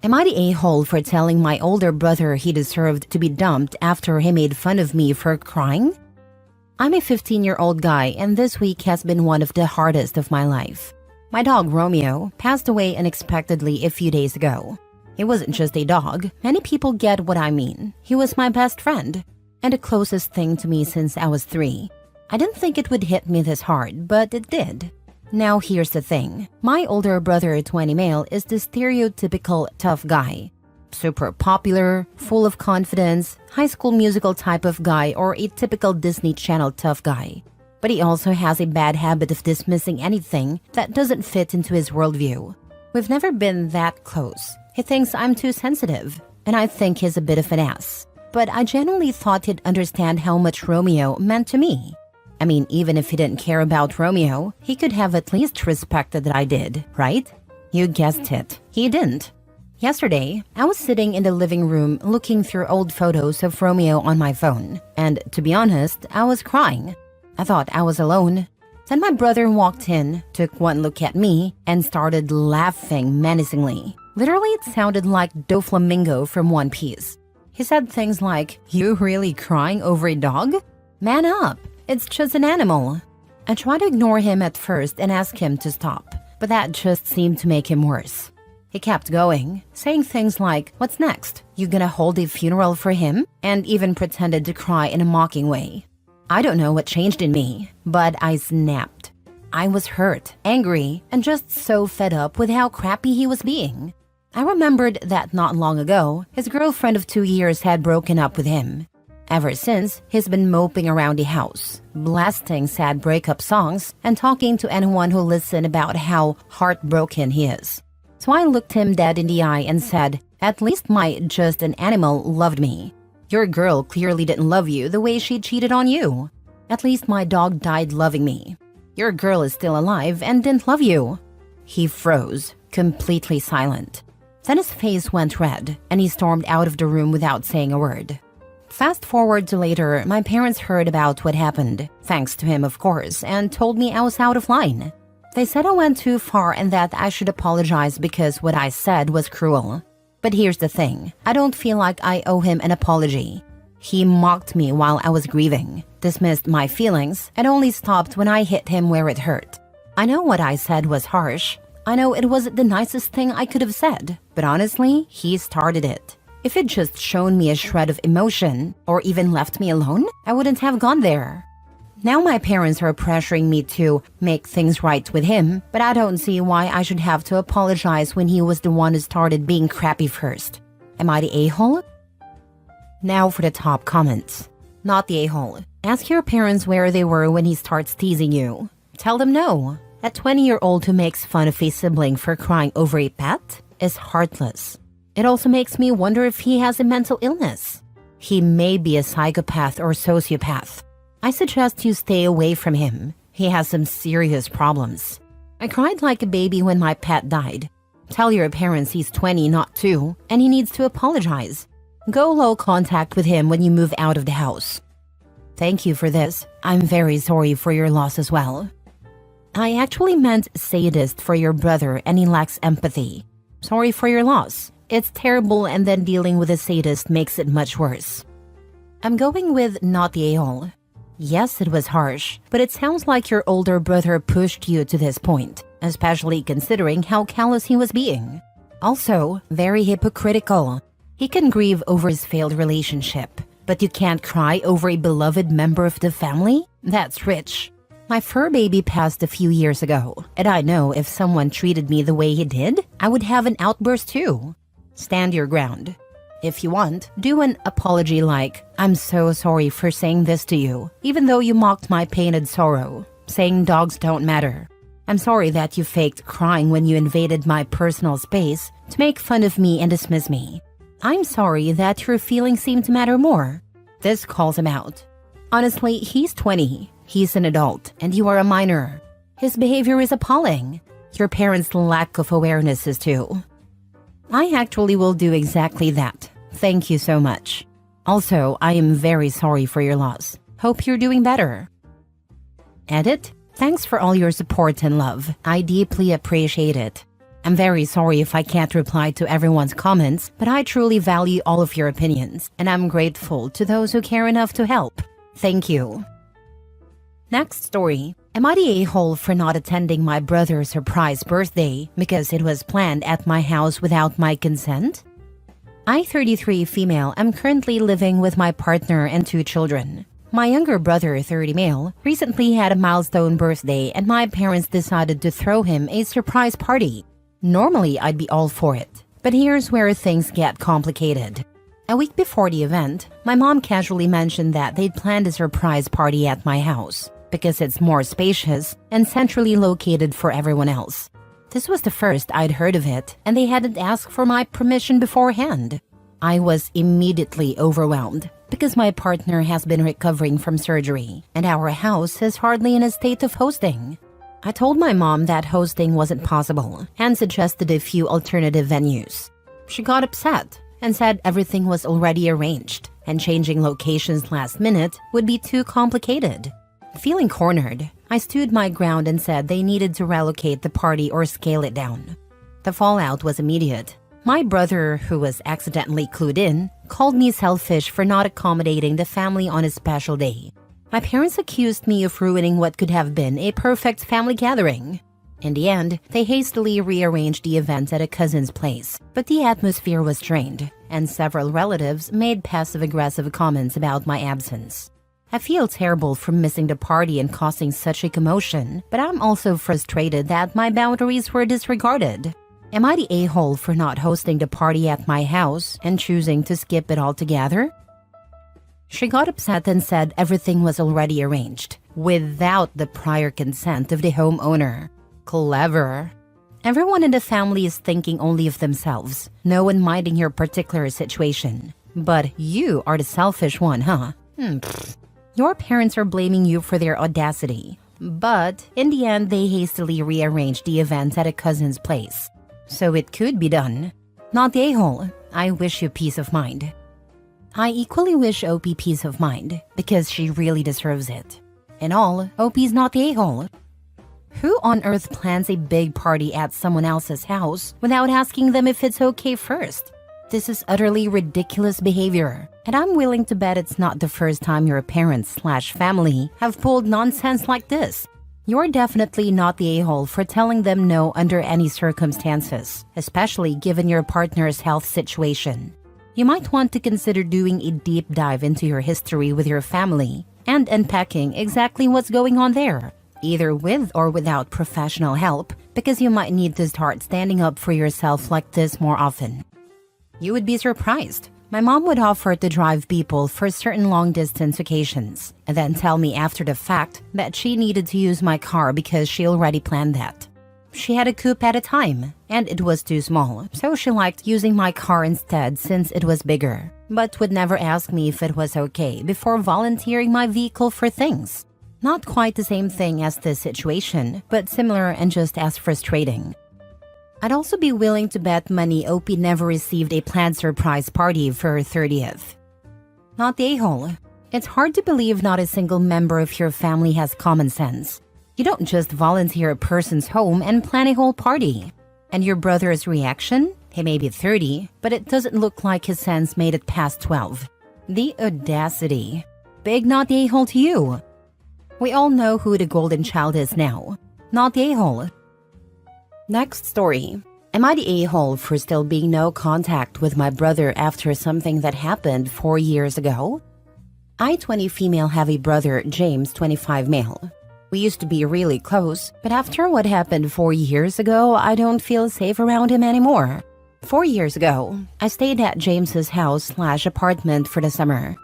Am I the a-hole for telling my older brother he deserved to be dumped after he made fun of me for crying? I'm a 15-year-old guy, and this week has been one of the hardest of my life. My dog Romeo passed away unexpectedly a few days ago. He wasn't just a dog. Many people get what I mean. He was my best friend and the closest thing to me since I was 3. I didn't think it would hit me this hard, but it did. Now here's the thing. My older brother, 20 male, is the stereotypical tough guy. Super popular, full of confidence, high school musical type of guy, or a typical Disney Channel tough guy. But he also has a bad habit of dismissing anything that doesn't fit into his worldview. We've never been that close. He thinks I'm too sensitive, and I think he's a bit of an ass. But I genuinely thought he'd understand how much Romeo meant to me. I mean, even if he didn't care about Romeo, he could have at least respected that I did, right? You guessed it. He didn't. Yesterday, I was sitting in the living room looking through old photos of Romeo on my phone, and to be honest, I was crying. I thought I was alone. Then my brother walked in, took one look at me, and started laughing menacingly. Literally, it sounded like Doflamingo from One Piece. He said things like, "You really crying over a dog? Man up, it's just an animal." I tried to ignore him at first and ask him to stop, but that just seemed to make him worse. He kept going, saying things like, "What's next? You gonna hold a funeral for him?" And even pretended to cry in a mocking way. I don't know what changed in me, but I snapped. I was hurt, angry, and just so fed up with how crappy he was being. I remembered that not long ago, his girlfriend of 2 years had broken up with him. Ever since, he's been moping around the house, blasting sad breakup songs and talking to anyone who listens about how heartbroken he is. So I looked him dead in the eye and said, "At least my just an animal loved me. Your girl clearly didn't love you the way she cheated on you. At least my dog died loving me. Your girl is still alive and didn't love you." He froze, completely silent. Then his face went red, and he stormed out of the room without saying a word. Fast forward to later, my parents heard about what happened, thanks to him of course, and told me I was out of line. They said I went too far and that I should apologize because what I said was cruel. But here's the thing, I don't feel like I owe him an apology. He mocked me while I was grieving, dismissed my feelings, and only stopped when I hit him where it hurt. I know what I said was harsh. I know it wasn't the nicest thing I could have said, but honestly, he started it. If he'd just shown me a shred of emotion, or even left me alone, I wouldn't have gone there. Now my parents are pressuring me to make things right with him, but I don't see why I should have to apologize when he was the one who started being crappy first. Am I the a-hole? Now for the top comments. Not the a-hole. Ask your parents where they were when he starts teasing you. Tell them no. A 20-year-old who makes fun of a sibling for crying over a pet is heartless. It also makes me wonder if he has a mental illness. He may be a psychopath or sociopath. I suggest you stay away from him. He has some serious problems. I cried like a baby when my pet died. Tell your parents he's 20, not 2, and he needs to apologize. Go low contact with him when you move out of the house. Thank you for this. I'm very sorry for your loss as well. I actually meant sadist for your brother and he lacks empathy. Sorry for your loss. It's terrible and then dealing with a sadist makes it much worse. I'm going with not the a-hole. Yes, it was harsh, but it sounds like your older brother pushed you to this point, especially considering how callous he was being. Also, very hypocritical. He can grieve over his failed relationship, but you can't cry over a beloved member of the family? That's rich. My fur baby passed a few years ago, and I know if someone treated me the way he did, I would have an outburst too. Stand your ground. If you want, do an apology like, "I'm so sorry for saying this to you, even though you mocked my pain and sorrow, saying dogs don't matter. I'm sorry that you faked crying when you invaded my personal space to make fun of me and dismiss me. I'm sorry that your feelings seem to matter more." This calls him out. Honestly, he's 20. He's an adult, and you are a minor. His behavior is appalling. Your parents' lack of awareness is too. I actually will do exactly that. Thank you so much. Also, I am very sorry for your loss. Hope you're doing better. Edit. Thanks for all your support and love. I deeply appreciate it. I'm very sorry if I can't reply to everyone's comments, but I truly value all of your opinions, and I'm grateful to those who care enough to help. Thank you. Next story. Am I the a-hole for not attending my brother's surprise birthday because it was planned at my house without my consent? I, 33 female, am currently living with my partner and 2 children. My younger brother, 30 male, recently had a milestone birthday and my parents decided to throw him a surprise party. Normally, I'd be all for it, but here's where things get complicated. A week before the event, my mom casually mentioned that they'd planned a surprise party at my house because it's more spacious and centrally located for everyone else. This was the first I'd heard of it, and they hadn't asked for my permission beforehand. I was immediately overwhelmed because my partner has been recovering from surgery, and our house is hardly in a state of hosting. I told my mom that hosting wasn't possible and suggested a few alternative venues. She got upset and said everything was already arranged, and changing locations last minute would be too complicated. Feeling cornered, I stood my ground and said they needed to relocate the party or scale it down. The fallout was immediate. My brother, who was accidentally clued in, called me selfish for not accommodating the family on a special day. My parents accused me of ruining what could have been a perfect family gathering. In the end, they hastily rearranged the event at a cousin's place, but the atmosphere was strained, and several relatives made passive-aggressive comments about my absence. I feel terrible for missing the party and causing such a commotion, but I'm also frustrated that my boundaries were disregarded. Am I the a-hole for not hosting the party at my house and choosing to skip it altogether? She got upset and said everything was already arranged, without the prior consent of the homeowner. Clever. Everyone in the family is thinking only of themselves, no one minding your particular situation. But you are the selfish one, huh? Your parents are blaming you for their audacity. But in the end, they hastily rearranged the event at a cousin's place. So it could be done. Not the a-hole. I wish you peace of mind. I equally wish OP peace of mind, because she really deserves it. In all, OP's not the a-hole. Who on earth plans a big party at someone else's house without asking them if it's okay first? This is utterly ridiculous behavior, and I'm willing to bet it's not the first time your parents/family have pulled nonsense like this. You're definitely not the a-hole for telling them no under any circumstances, especially given your partner's health situation. You might want to consider doing a deep dive into your history with your family and unpacking exactly what's going on there, either with or without professional help, because you might need to start standing up for yourself like this more often. You would be surprised. My mom would offer to drive people for certain long-distance occasions, and then tell me after the fact that she needed to use my car because she already planned that. She had a coupe at a time, and it was too small, so she liked using my car instead since it was bigger, but would never ask me if it was okay before volunteering my vehicle for things. Not quite the same thing as this situation, but similar and just as frustrating. I'd also be willing to bet money OP never received a planned surprise party for her 30th. Not the a-hole. It's hard to believe not a single member of your family has common sense. You don't just volunteer a person's home and plan a whole party. And your brother's reaction? He may be 30, but it doesn't look like his sense made it past 12. The audacity. Big not the a-hole to you. We all know who the golden child is now. Not the a-hole. Next story. Am I the a-hole for still being no contact with my brother after something that happened 4 years ago? I, 20 female, have a brother, James, 25 male. We used to be really close, but after what happened 4 years ago, I don't feel safe around him anymore. 4 years ago, I stayed at James's house/apartment for the summer.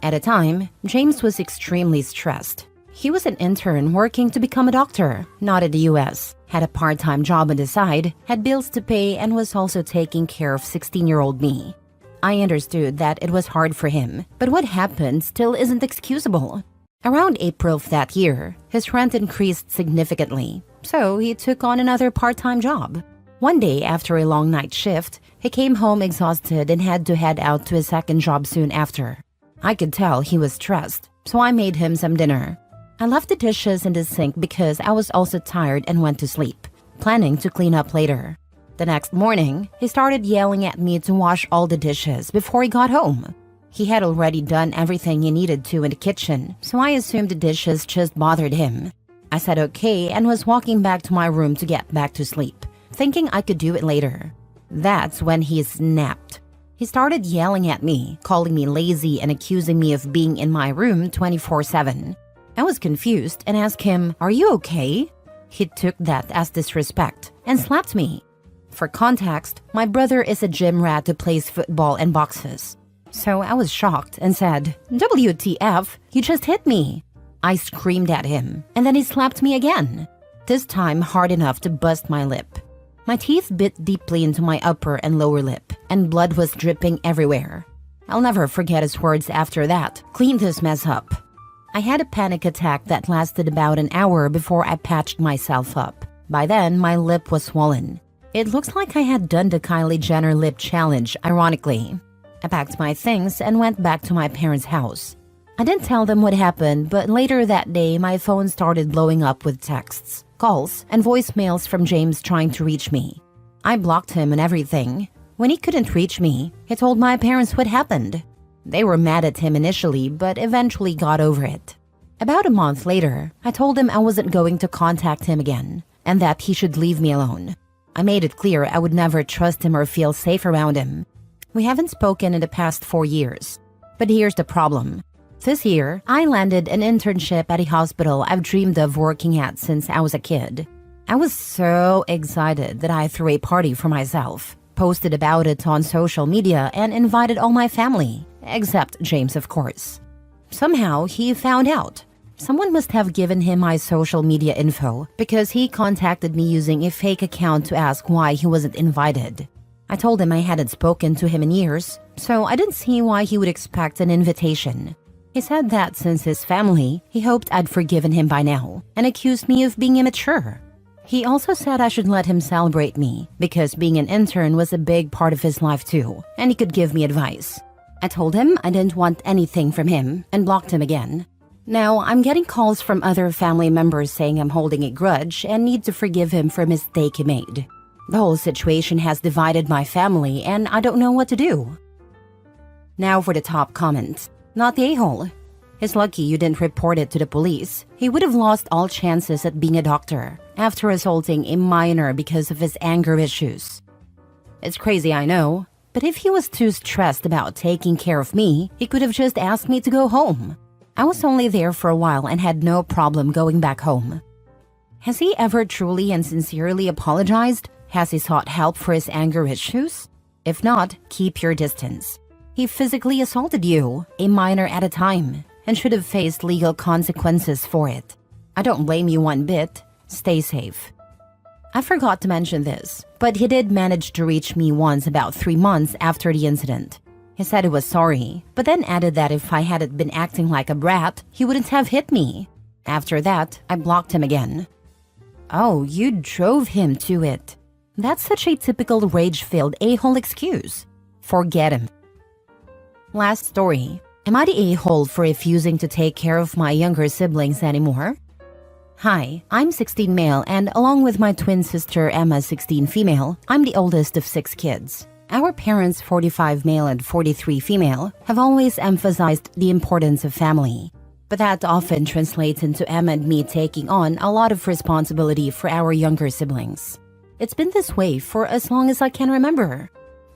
At a time, James was extremely stressed. He was an intern working to become a doctor, not in the US, had a part-time job on the side, had bills to pay, and was also taking care of 16-year-old me. I understood that it was hard for him, but what happened still isn't excusable. Around April of that year, his rent increased significantly, so he took on another part-time job. One day after a long night shift, he came home exhausted and had to head out to a second job soon after. I could tell he was stressed, so I made him some dinner. I left the dishes in the sink because I was also tired and went to sleep. planning to clean up later. The next morning, he started yelling at me to wash all the dishes before he got home. He had already done everything he needed to in the kitchen, so I assumed the dishes just bothered him. I said okay and was walking back to my room to get back to sleep, thinking I could do it later. That's when he snapped. He started yelling at me, calling me lazy and accusing me of being in my room 24/7. I was confused and asked him, "Are you okay?" He took that as disrespect and slapped me. For context, my brother is a gym rat who plays football and boxes. So I was shocked and said, "WTF, you just hit me." I screamed at him, and then he slapped me again, this time hard enough to bust my lip. My teeth bit deeply into my upper and lower lip, and blood was dripping everywhere. I'll never forget his words after that. "Clean this mess up." I had a panic attack that lasted about an hour before I patched myself up. By then, my lip was swollen. It looks like I had done the Kylie Jenner lip challenge, ironically. I packed my things and went back to my parents' house. I didn't tell them what happened, but later that day, my phone started blowing up with texts, calls, and voicemails from James trying to reach me. I blocked him and everything. When he couldn't reach me, he told my parents what happened. They were mad at him initially, but eventually got over it. About a month later, I told him I wasn't going to contact him again, and that he should leave me alone. I made it clear I would never trust him or feel safe around him. We haven't spoken in the past 4 years. But here's the problem. This year, I landed an internship at a hospital I've dreamed of working at since I was a kid. I was so excited that I threw a party for myself, posted about it on social media, and invited all my family, except James, of course. Somehow, he found out. Someone must have given him my social media info because he contacted me using a fake account to ask why he wasn't invited. I told him I hadn't spoken to him in years, so I didn't see why he would expect an invitation. He said that since his family, he hoped I'd forgiven him by now, and accused me of being immature. He also said I should let him celebrate me, because being an intern was a big part of his life too, and he could give me advice. I told him I didn't want anything from him, and blocked him again. Now, I'm getting calls from other family members saying I'm holding a grudge and need to forgive him for a mistake he made. The whole situation has divided my family, and I don't know what to do. Now for the top comment. Not the a-hole. He's lucky you didn't report it to the police. He would have lost all chances at being a doctor after assaulting a minor because of his anger issues. It's crazy, I know, but if he was too stressed about taking care of me, he could have just asked me to go home. I was only there for a while and had no problem going back home. Has he ever truly and sincerely apologized? Has he sought help for his anger issues? If not, keep your distance. He physically assaulted you, a minor at a time, and should have faced legal consequences for it. I don't blame you one bit. Stay safe. I forgot to mention this, but he did manage to reach me once about 3 months after the incident. He said he was sorry, but then added that if I hadn't been acting like a brat, he wouldn't have hit me. After that, I blocked him again. Oh, you drove him to it. That's such a typical rage-filled a-hole excuse. Forget him. Last story. Am I the a-hole for refusing to take care of my younger siblings anymore? Hi, I'm 16 male, and along with my twin sister Emma, 16 female, I'm the oldest of 6 kids. Our parents, 45 male and 43 female, have always emphasized the importance of family. But that often translates into Emma and me taking on a lot of responsibility for our younger siblings. It's been this way for as long as I can remember.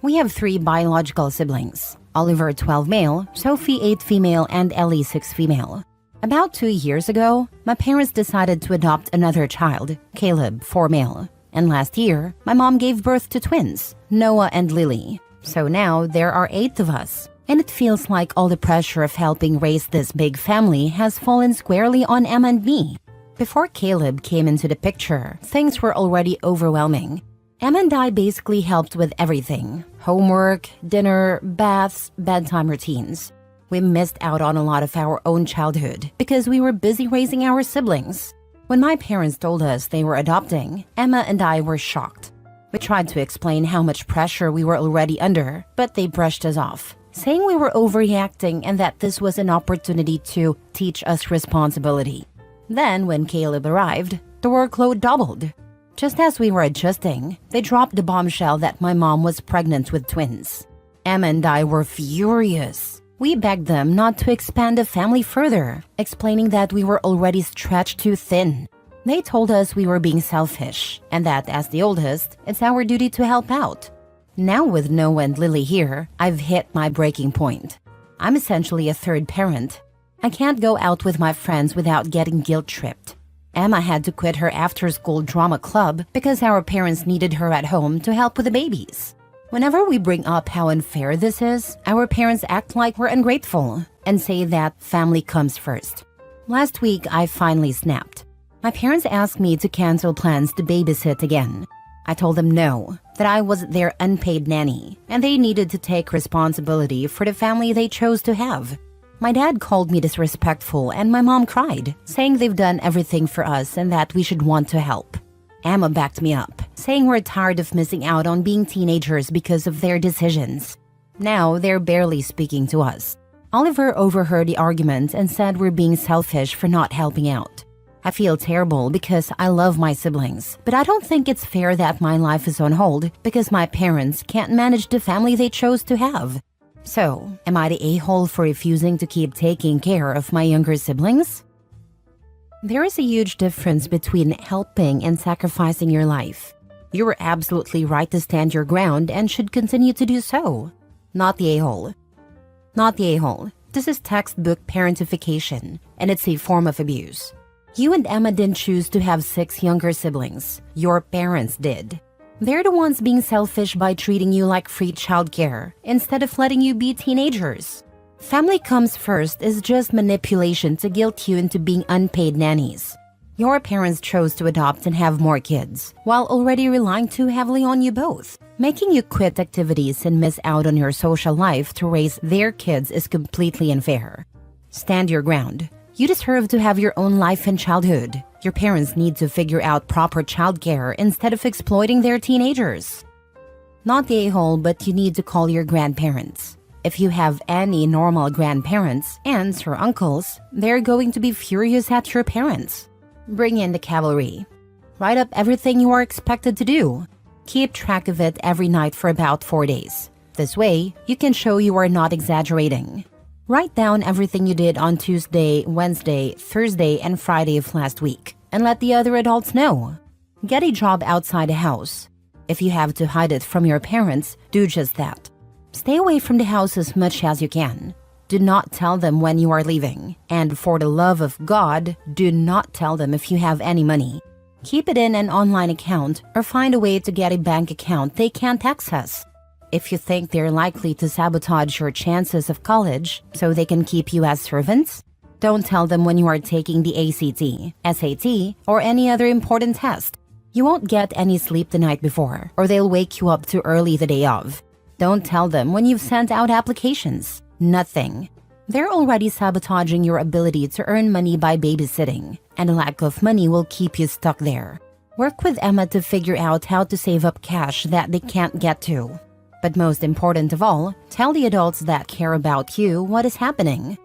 We have 3 biological siblings. Oliver, 12 male, Sophie, 8 female, and Ellie, 6 female. About 2 years ago, my parents decided to adopt another child, Caleb, 4 male. And last year, my mom gave birth to twins, Noah and Lily. So now there are 8 of us. And it feels like all the pressure of helping raise this big family has fallen squarely on Emma and me. Before Caleb came into the picture, things were already overwhelming. Emma and I basically helped with everything. Homework, dinner, baths, bedtime routines. We missed out on a lot of our own childhood because we were busy raising our siblings. When my parents told us they were adopting, Emma and I were shocked. We tried to explain how much pressure we were already under, but they brushed us off, saying we were overreacting and that this was an opportunity to teach us responsibility. Then, when Caleb arrived, the workload doubled. Just as we were adjusting, they dropped the bombshell that my mom was pregnant with twins. Emma and I were furious. We begged them not to expand the family further, explaining that we were already stretched too thin. They told us we were being selfish, and that as the oldest, it's our duty to help out. Now with Noah and Lily here, I've hit my breaking point. I'm essentially a third parent. I can't go out with my friends without getting guilt-tripped. Emma had to quit her after-school drama club because our parents needed her at home to help with the babies. Whenever we bring up how unfair this is, our parents act like we're ungrateful and say that family comes first. Last week, I finally snapped. My parents asked me to cancel plans to babysit again. I told them no, that I was their unpaid nanny, and they needed to take responsibility for the family they chose to have. My dad called me disrespectful and my mom cried, saying they've done everything for us and that we should want to help. Emma backed me up, saying we're tired of missing out on being teenagers because of their decisions. Now they're barely speaking to us. Oliver overheard the argument and said we're being selfish for not helping out. I feel terrible because I love my siblings, but I don't think it's fair that my life is on hold because my parents can't manage the family they chose to have. So, am I the a-hole for refusing to keep taking care of my younger siblings? There is a huge difference between helping and sacrificing your life. You were absolutely right to stand your ground and should continue to do so. Not the a-hole. Not the a-hole. This is textbook parentification, and it's a form of abuse. You and Emma didn't choose to have 6 younger siblings. Your parents did. They're the ones being selfish by treating you like free childcare instead of letting you be teenagers. Family comes first is just manipulation to guilt you into being unpaid nannies. Your parents chose to adopt and have more kids, while already relying too heavily on you both. Making you quit activities and miss out on your social life to raise their kids is completely unfair. Stand your ground. You deserve to have your own life and childhood. Your parents need to figure out proper childcare instead of exploiting their teenagers. Not the a-hole, but you need to call your grandparents. If you have any normal grandparents, aunts or uncles, they're going to be furious at your parents. Bring in the cavalry. Write up everything you are expected to do. Keep track of it every night for about 4 days. This way, you can show you are not exaggerating. Write down everything you did on Tuesday, Wednesday, Thursday, and Friday of last week, and let the other adults know. Get a job outside the house. If you have to hide it from your parents, do just that. Stay away from the house as much as you can. Do not tell them when you are leaving. And for the love of God, do not tell them if you have any money. Keep it in an online account or find a way to get a bank account they can't access. If you think they're likely to sabotage your chances of college so they can keep you as servants, don't tell them when you are taking the ACT, SAT, or any other important test. You won't get any sleep the night before, or they'll wake you up too early the day of. Don't tell them when you've sent out applications. Nothing. They're already sabotaging your ability to earn money by babysitting, and a lack of money will keep you stuck there. Work with Emma to figure out how to save up cash that they can't get to. But most important of all, tell the adults that care about you what is happening.